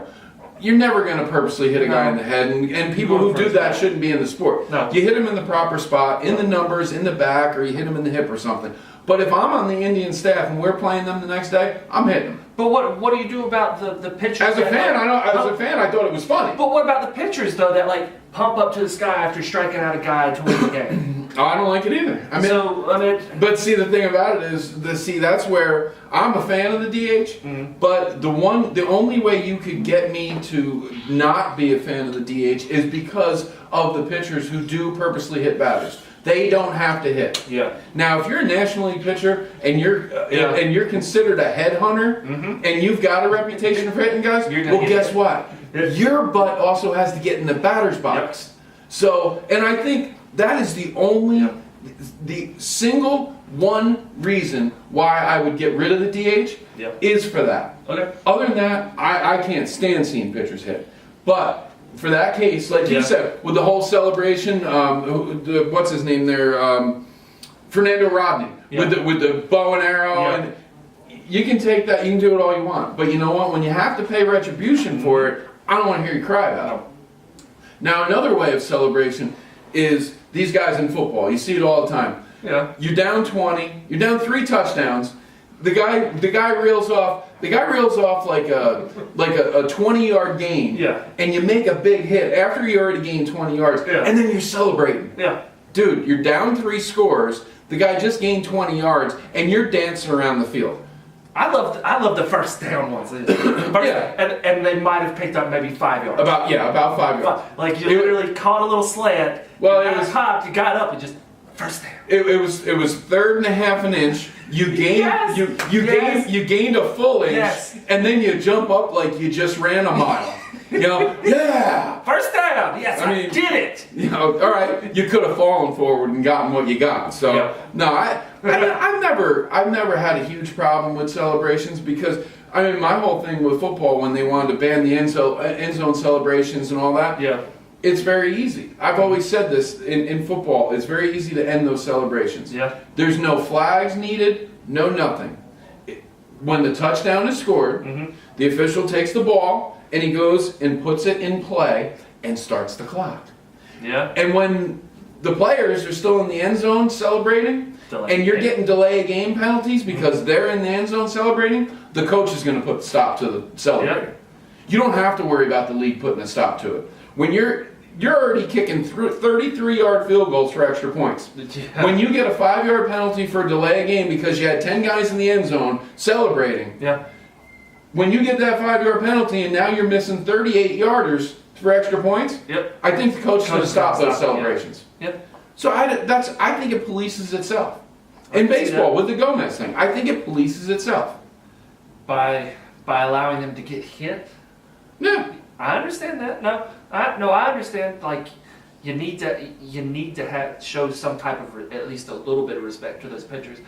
You're never going to purposely hit a guy in the head, and people who do that shouldn't be in the sport. No. You hit him in the proper spot, in the numbers, in the back, or you hit him in the hip or something. But if I'm on the Indian staff and we're playing them the next day, I'm hitting them. But what do you do about the pitchers? As a fan, I thought it was funny. But what about the pitchers though that like pump up to the sky after striking out a guy to win the game? I don't like it either. But see, the thing about it is, that's where I'm a fan of the DH. But the only way you could get me to not be a fan of the DH is because of the pitchers who do purposely hit batters. They don't have to hit. Yeah. Now, if you're a National League pitcher and you're considered a headhunter and you've got a reputation for hitting guys, well, guess what? Your butt also has to get in the batter's box. So, and I think that is the single one reason why I would get rid of the DH is for that. Okay. Other than that, I can't stand seeing pitchers hit. But for that case, like you said, with the whole celebration, what's his name there, Fernando Rodney, with the bow and arrow, and you can take that, you can do it all you want. But you know what? When you have to pay retribution for it, I don't want to hear you cry about it. Now, another way of celebration is these guys in football. You see it all the time. Yeah. You're down 20. You're down 3 touchdowns. The guy reels off like a 20-yard gain. Yeah. And you make a big hit after you already gained 20 yards. Yeah. And then you're celebrating. Yeah. Dude, you're down 3 scores. The guy just gained 20 yards, and you're dancing around the field. I love the first down ones. And they might have picked up maybe 5 yards. About 5 yards. Like you literally caught a little slant. Well, it was popped. You got up and just first down. It was 3rd and a half an inch. You gained you gained a full inch, and then you jump up like you just ran a mile. First down. Yes, I did it. All right, you could have fallen forward and gotten what you got. So no, I've never had a huge problem with celebrations because my whole thing with football when they wanted to ban the end zone celebrations and all that. Yeah. It's very easy. I've always said this in football. It's very easy to end those celebrations. Yeah. There's no flags needed, no nothing. when the touchdown is scored, the official takes the ball and he goes and puts it in play and starts the clock. Yeah. And when the players are still in the end zone celebrating, and you're getting delay game penalties because they're in the end zone celebrating, the coach is going to put the stop to the celebrating. Yep. You don't have to worry about the league putting a stop to it. When you're already kicking 33-yard field goals for extra points. Yeah. When you get a 5-yard penalty for a delay game because you had 10 guys in the end zone celebrating, Yeah. when you get that 5-yard penalty and now you're missing 38-yarders for extra points, Yep. I think the coach is going to stop those Stop it, yeah. celebrations. Yep. So I think it polices itself. In baseball, with the Gomez thing, I think it polices itself. By allowing them to get hit. Yeah. I understand that. I understand. Like, you need to show some type of at least a little bit of respect to those pitchers.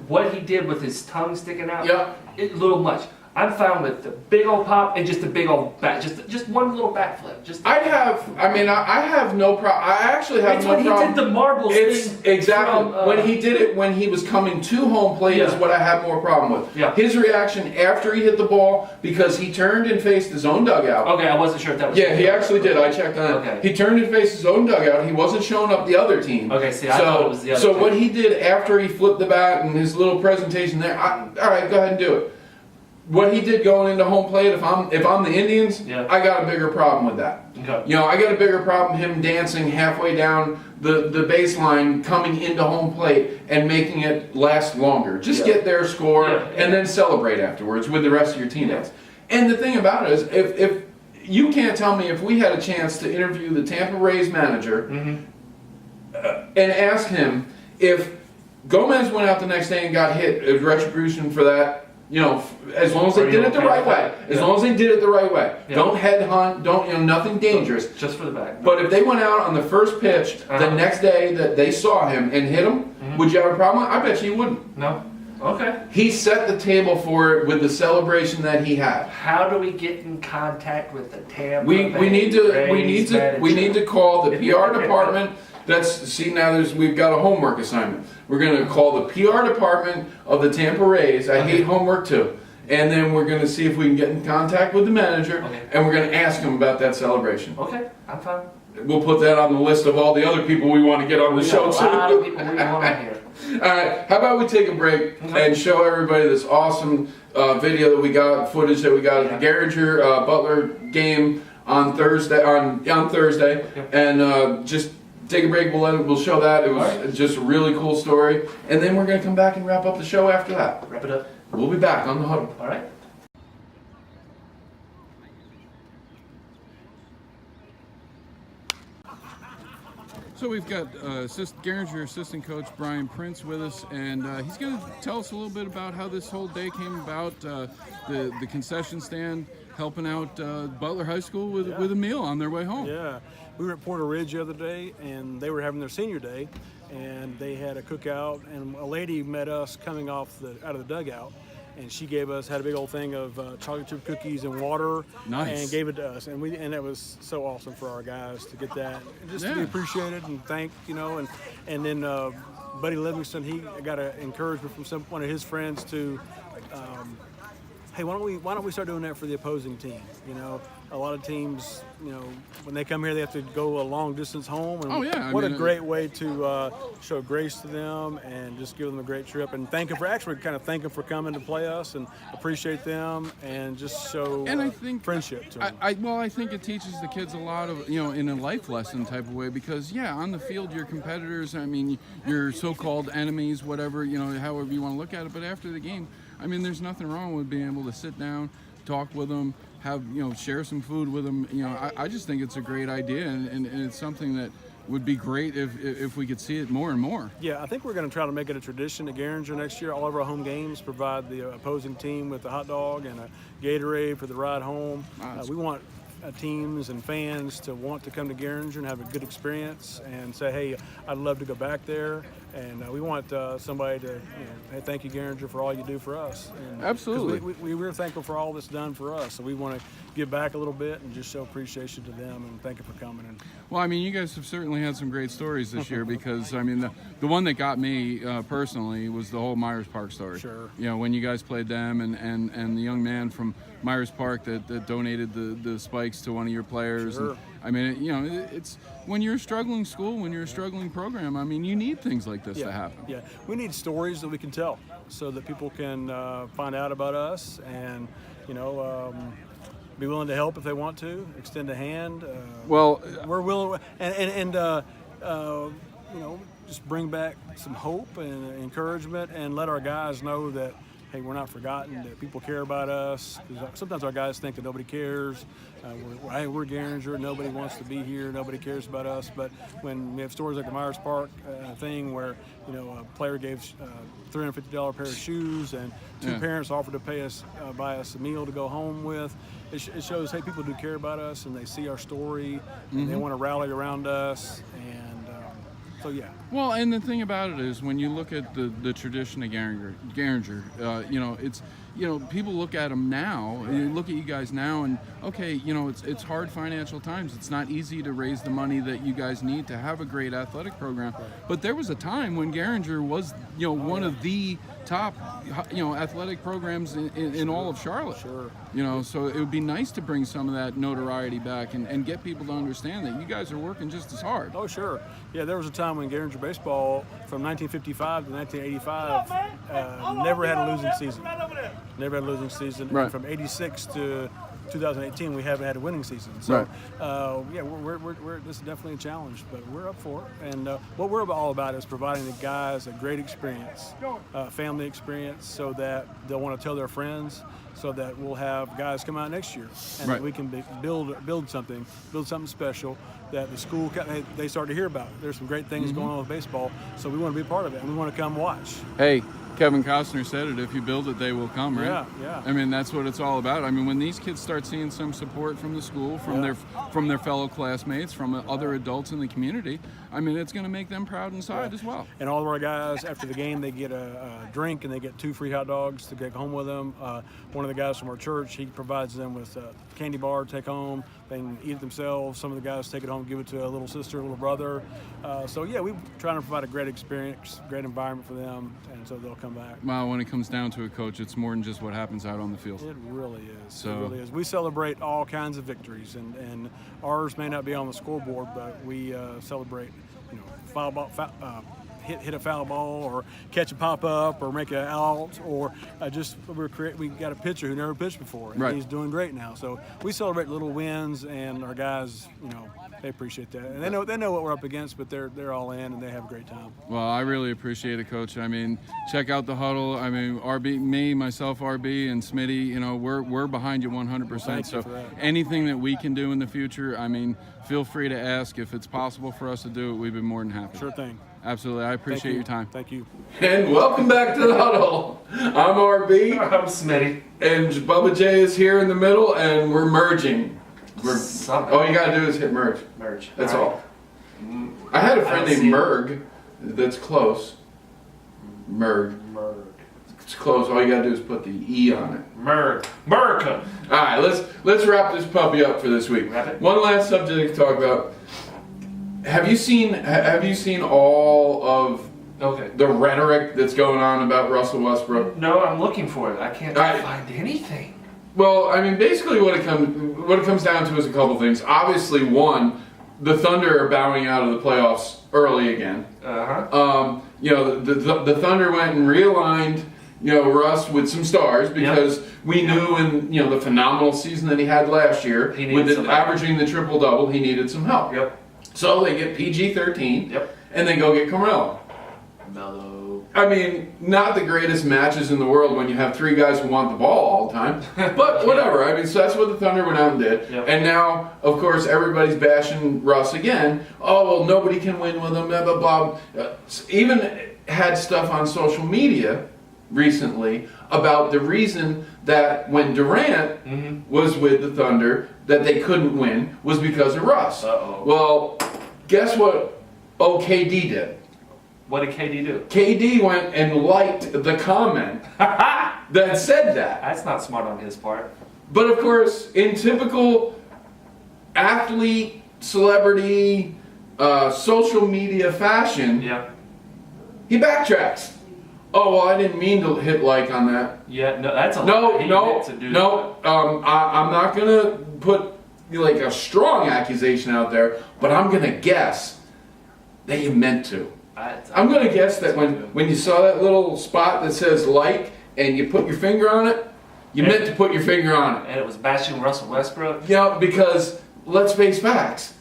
What he did with his tongue sticking out, Yeah. a little much. I'm fine with the big old pop and just a big old bat, just one little bat flip. I have no problem. I actually have it's no when problem. he did the marbles thing. Exactly. From, when he did it, when he was coming to home plate is Yeah. what I have more problem with. Yeah. His reaction after he hit the ball, because he turned and faced his own dugout. Okay, I wasn't sure if that was. Yeah, he actually did. I checked on it. Okay. He turned and faced his own dugout. He wasn't showing up the other team. Okay, see, I thought it was the other So team. what he did after he flipped the bat and his little presentation there, all right, go ahead and do it. What he did going into home plate, if I'm the Indians, Yeah. I got a bigger problem with that. Okay. You know, I got a bigger problem him dancing halfway down the baseline, coming into home plate and making it last longer. Just Yeah. get their score Yeah. and then celebrate afterwards with the rest of your teammates. And the thing about it is, if you can't tell me, if we had a chance to interview the Tampa Rays manager and ask him if Gomez went out the next day and got hit as retribution for that. You know, as long as they did it the right way. As long as they did it the right way. Yeah. Don't headhunt, nothing dangerous. Just for the back. But if they went out on the first pitch the next day that they saw him and hit him, would you have a problem? I bet you wouldn't. No. Okay. He set the table for it with the celebration that he had. How do we get in contact with the Tampa We Bay need to call the PR department. We've got a homework assignment. We're going to call the PR department of the Tampa Rays. I hate homework too. And then we're going to see if we can get in contact with the manager, and we're going to ask him about that celebration. Okay, I'm fine. We'll put that on the list of all the other people we want to get on the show too. A lot of people we want on here. All right, how about we take a break and show everybody this awesome video that we got, footage that we got at the Gehringer Butler game on Thursday. On Thursday, and just take a break. We'll show that. It was just a really cool story, and then we're gonna come back and wrap up the show after that. Wrap it up. We'll be back on the Huddle. All right. So we've got Gehringer assistant coach Brian Prince with us, and he's going to tell us a little bit about how this whole day came about, the concession stand helping out Butler High School with a meal on their way home. Yeah, we were at Porter Ridge the other day, and they were having their senior day, and they had a cookout, and a lady met us coming out of the dugout. And she had a big old thing of chocolate chip cookies and water, and gave it to us. And it was so awesome for our guys to get that, and just to be appreciated and thanked, And then Buddy Livingston, he got an encouragement from one of his friends to, hey, why don't we start doing that for the opposing team? A lot of teams, when they come here, they have to go a long distance home. And what a great way to show grace to them and just give them a great trip and thank them for coming to play us and appreciate them and just show friendship to them. I think it teaches the kids a lot of, in a life lesson type of way, because on the field, your competitors, your so-called enemies, whatever, however you want to look at it. But after the game, there's nothing wrong with being able to sit down, talk with them, share some food with them. I just think it's a great idea, and it's something that would be great if we could see it more and more. Yeah, I think we're going to try to make it a tradition at Gehringer next year. All of our home games provide the opposing team with a hot dog and a Gatorade for the ride home. We want teams and fans to want to come to Gehringer and have a good experience and say, hey, I'd love to go back there. And we want somebody to, hey, thank you, Gehringer, for all you do for us. And absolutely. We're thankful for all that's done for us. So we want to give back a little bit and just show appreciation to them and thank you for coming. And Well, I mean, you guys have certainly had some great stories this year because, I mean, the one that got me personally was the whole Myers Park story. Sure. You know, when you guys played them and the young man from Myers Park that donated the spikes to one of your players. Sure. And, I mean, you know, it's when you're a struggling school, when you're a struggling program, I mean, you need things like this to happen. Yeah, we need stories that we can tell so that people can find out about us and, you know, be willing to help if they want to, extend a hand. Well, We're willing, and you know, just bring back some hope and encouragement and let our guys know that, hey, we're not forgotten, that people care about us. 'Cause sometimes our guys think that nobody cares. We're Gehringer, nobody wants to be here, nobody cares about us. But when we have stories like the Myers Park thing where, you know, a player gave $350 pair of shoes and two parents offered to buy us a meal to go home with, it shows, hey, people do care about us and they see our story and they want to rally around us. And so, yeah. Well, and the thing about it is when you look at the tradition of Gehringer, you know, it's, you know, people look at them now, you look at you guys now and, okay, you know, it's hard financial times. It's not easy to raise the money that you guys need to have a great athletic program. But there was a time when Gehringer was, you know, one of the top, you know, athletic programs in all of Charlotte. Sure. You know, so it would be nice to bring some of that notoriety back and get people to understand that you guys are working just as hard. Oh, sure. Yeah, there was a time when Gehringer baseball from 1955 to 1985 never had a losing season. Never had a losing season. Right. And from 86 to 2018, we haven't had a winning season. So, Right. Yeah, this is definitely a challenge, but we're up for it. And what we're all about is providing the guys a great experience, family experience, so that they'll want to tell their friends, so that we'll have guys come out next year and Right. that we can build something special that the school they start to hear about. There's some great things going on with baseball, so we want to be a part of it and we want to come watch. Hey, Kevin Costner said it, if you build it, they will come, right? Yeah, yeah. I mean, that's what it's all about. I mean, when these kids start seeing some support from the school, from their fellow classmates, from other adults in the community, I mean, it's going to make them proud inside as well. And all of our guys, after the game, they get a drink and they get 2 free hot dogs to take home with them. One of the guys from our church, he provides them with a candy bar to take home. They can eat it themselves. Some of the guys take it home, give it to a little sister, a little brother. So, yeah, we're trying to provide a great experience, great environment for them, and so they'll come back. Well, when it comes down to it, Coach, it's more than just what happens out on the field. It really is. So- It really is. We celebrate all kinds of victories, and ours may not be on the scoreboard, but we celebrate, you know, foul ball, hit a foul ball, or catch a pop up, or make an out, or we got a pitcher who never pitched before, and Right. he's doing great now. So we celebrate little wins, and our guys, you know, they appreciate that, and they know what we're up against, but they're all in and they have a great time. Well, I really appreciate it, Coach. I mean, check out the Huddle. I mean, myself, RB, and Smitty, you know, we're behind you 100%. Thank you So for that. anything that we can do in the future, I mean, feel free to ask. If it's possible for us to do it, we'd be more than happy. Sure thing. Absolutely. I Thank appreciate you. your time. Thank you. And welcome back to the Huddle. I'm RB, I'm Smitty. and Bubba J is here in the middle, and we're merging. All you gotta do is hit merge. Merge. That's All all. I had a I friend don't named see it. Merg. That's close. Merg. Merg. It's close. All you gotta do is put the E on it. Merg. America. All right, let's wrap this puppy up for this week. Wrap it? One last subject to talk about. Have you seen all of Okay. the rhetoric that's going on about Russell Westbrook? No, I'm looking for it. I can't I- find anything. Well, I mean, basically what it comes down to is a couple things. Obviously, one, the Thunder are bowing out of the playoffs early again. You know, the Thunder went and realigned, you know, Russ with some stars because we knew in, you know, the phenomenal season that he had last year, He needed with some help. averaging the triple-double, he needed some help. Yep. So they get PG-13, Yep. and they go get Carmelo. Mellow. I mean, not the greatest matches in the world when you have 3 guys who want the ball all the time, but whatever. I mean, so that's what the Thunder went out and did. Yep. And now, of course, everybody's bashing Russ again. Oh, well, nobody can win with him, blah, blah, blah. Even had stuff on social media recently about the reason that when Durant was with the Thunder, that they couldn't win was because of Russ. Uh-oh. Well, guess what OKD did? What did KD do? KD went and liked the comment that said that. That's not smart on his part. But of course, in typical athlete, celebrity, social media fashion, Yeah. he backtracks. Oh, well, I didn't mean to hit like on that. Yeah, no, that's a No, lot. He meant to do no. I'm not going to put like a strong accusation out there, but I'm going to guess that you meant to. I'm going to guess that when you saw that little spot that says like and you put your finger on it, you meant to put your finger on it. And it was bashing Russell Westbrook. Yeah, because let's face facts.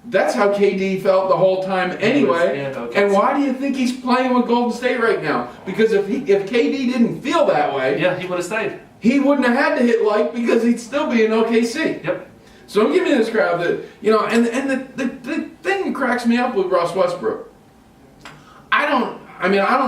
That's how KD felt the whole time anyway. And why do you think he's playing with Golden State right now? Because if KD didn't feel that way, Yeah, he would have stayed. he wouldn't have had to hit like because he'd still be in OKC. Yep. So I'm giving this crowd that, and the thing that cracks me up with Russ Westbrook, I don't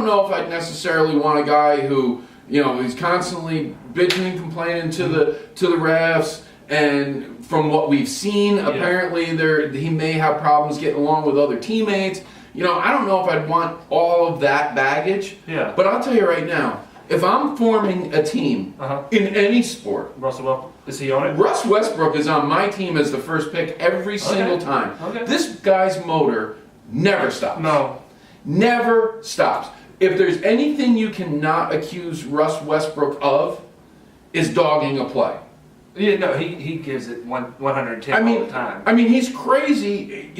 know if I'd necessarily want a guy who, he's constantly bitching and complaining to the refs, and from what we've seen, apparently he may have problems getting along with other teammates. I don't know if I'd want all of that baggage. Yeah. But I'll tell you right now, if I'm forming a team in any sport, Russell, is he on it? Russ Westbrook is on my team as the first pick every single time. Okay. This guy's motor never stops. No. Never stops. If there's anything you cannot accuse Russ Westbrook of, is dogging a play. Yeah, no, he gives it 110 all the time. I mean, he's crazy.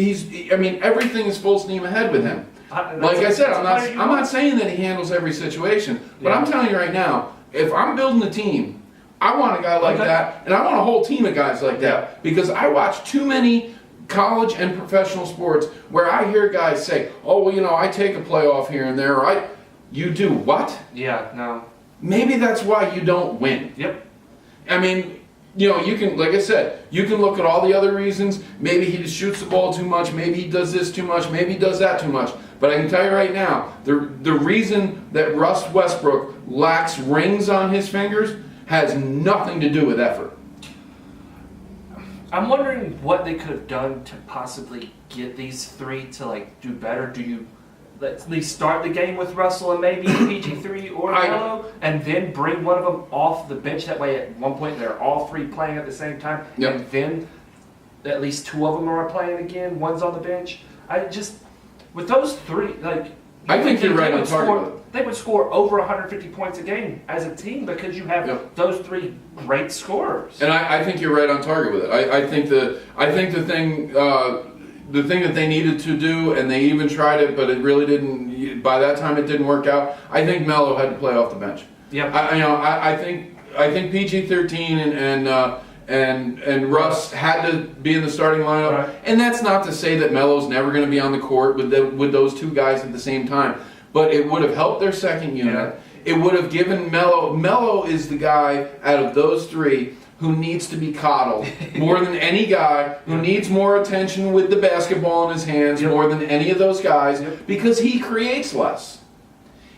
Everything is full steam ahead with him. Like I said, I'm not saying that he handles every situation, but I'm telling you right now, if I'm building a team, I want a guy like that, and I want a whole team of guys like that, because I watch too many college and professional sports where I hear guys say, "Oh, well, I take a playoff here and there." You do what? Yeah, no. Maybe that's why you don't win. Yep. I mean, you can, like I said, you can look at all the other reasons. Maybe he just shoots the ball too much. Maybe he does this too much. Maybe he does that too much. But I can tell you right now, the reason that Russ Westbrook lacks rings on his fingers has nothing to do with effort. I'm wondering what they could have done to possibly get these three to do better. Do you at least start the game with Russell and maybe PG3 or Melo, and then bring one of them off the bench? That way, at one point, they're all three playing at the same time, and then at least two of them are playing again. One's on the bench. With those three, I think you're right on target. They would score over 150 points a game as a team because you have those three great scorers. And I think you're right on target with it. I think the thing that they needed to do, and they even tried it, but it really didn't. By that time, it didn't work out. I think Melo had to play off the bench. Yeah. I think PG-13 and Russ had to be in the starting lineup. Right. And that's not to say that Melo's never going to be on the court with those two guys at the same time. But it would have helped their second unit. Yeah. It would have given Melo is the guy out of those three who needs to be coddled more than any guy, who needs more attention with the basketball in his hands more than any of those guys, because he creates less.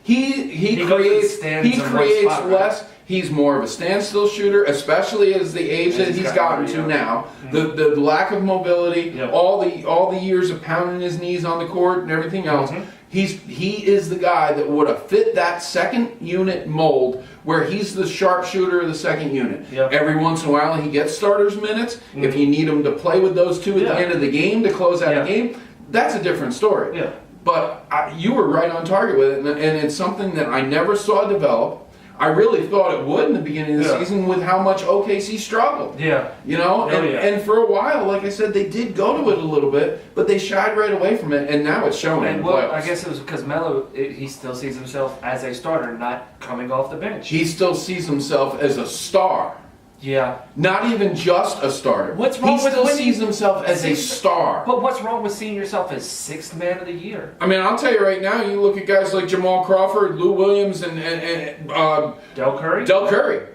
He creates less. Right? He's more of a standstill shooter, especially as the age that he's gotten to now. Mm-hmm. The lack of mobility, all the years of pounding his knees on the court and everything else. Mm-hmm. He is the guy that would have fit that second unit mold where he's the sharpshooter of the second unit. Yep. Every once in a while he gets starters minutes. Mm-hmm. If you need him to play with those two at the end of the game to close out a game, that's a different story. Yeah. But you were right on target with it, and it's something that I never saw develop. I really thought it would in the beginning of the season with how much OKC struggled. Yeah. And for a while, like I said, they did go to it a little bit, but they shied right away from it, and now it's showing in the playoffs. I guess it was because Melo, he still sees himself as a starter, not coming off the bench. He still sees himself as a star. Yeah. Not even just a starter. What's wrong he still sees himself as a star. But what's wrong with seeing yourself as sixth man of the year? I mean, I'll tell you right now, you look at guys like Jamal Crawford, Lou Williams, and Del Curry? Del Curry.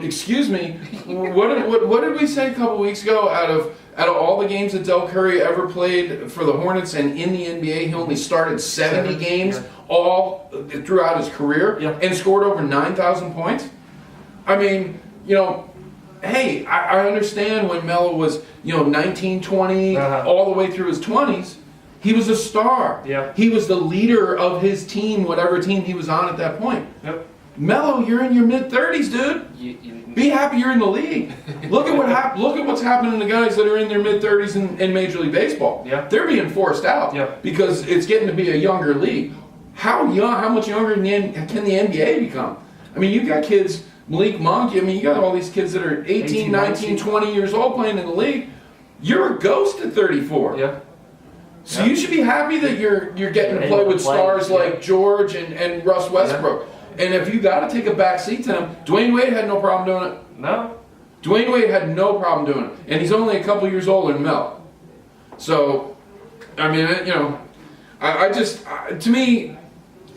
Excuse me. What did we say a couple weeks ago? Out of all the games that Del Curry ever played for the Hornets and in the NBA, he only started 70 games all throughout his career and scored over 9,000 points. I mean, hey, I understand when Melo was, 19, 20, all the way through his 20s, he was a star. Yeah. He was the leader of his team, whatever team he was on at that point. Yep. Melo, you're in your mid-30s, dude. Be happy you're in the league. Look at look at what's happening to guys that are in their mid-30s in Major League Baseball. Yeah. They're being forced out because it's getting to be a younger league. How much younger can the NBA become? I mean, you've got kids, Malik Monk, I mean, you got all these kids that are 18, 19, 20 years old playing in the league. You're a ghost at 34. Yeah. So you should be happy that you're getting to play with stars like George and Russ Westbrook. And if you got to take a back seat to them, Dwayne Wade had no problem doing it. No. Dwayne Wade had no problem doing it. And he's only a couple years older than Mel. So, I mean, you know, to me,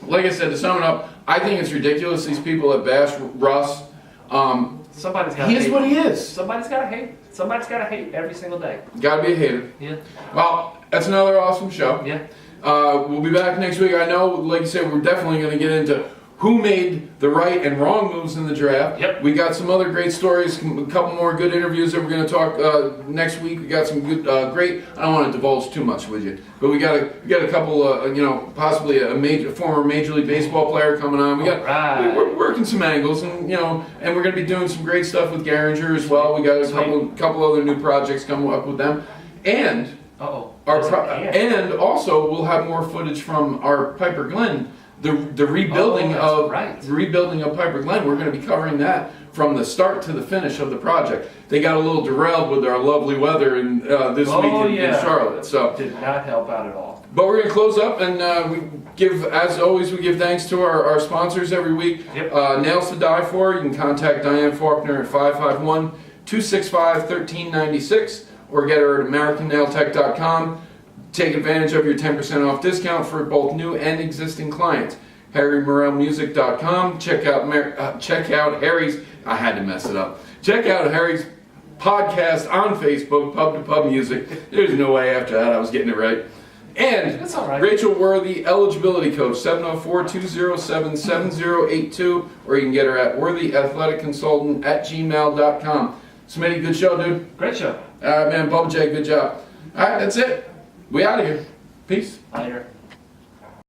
like I said, to sum it up, I think it's ridiculous these people that bash Russ. Somebody's got to hate. He is what he is. Somebody's got to hate. Somebody's got to hate every single day. Got to be a hater. Yeah. Well, that's another awesome show. Yeah. We'll be back next week. I know, like you said, we're definitely going to get into who made the right and wrong moves in the draft. Yep. We got some other great stories, a couple more good interviews that we're going to talk next week. We got some good, great. I don't want to divulge too much with you, but we got a couple, you know, possibly a former Major League Baseball player coming on. We're working some angles, and you know, and we're going to be doing some great stuff with Gehringer as well. We got a couple other new projects coming up with them, and and also we'll have more footage from our Piper Glen. The rebuilding of Piper Glen. We're going to be covering that from the start to the finish of the project. They got a little derailed with our lovely weather in this week in Charlotte. So did not help out at all. But we're going to close up, and we give, as always, we give thanks to our sponsors every week. Yep. Nails to Die For. You can contact Diane Faulkner at 551-265-1396 or get her at AmericanNailTech.com. Take advantage of your 10% off discount for both new and existing clients. HarryMorelMusic.com. Check out Harry's. I had to mess it up. Check out Harry's podcast on Facebook, Pub to Pub Music. There's no way after that I was getting it right. And That's all right. Rachel Worthy, eligibility coach, 704-207-7082, or you can get her at worthyathleticconsultant@gmail.com. Smitty, good show, dude. Great show. Man, Bubba J, good job. All right, that's it. We out of here. Peace. Later.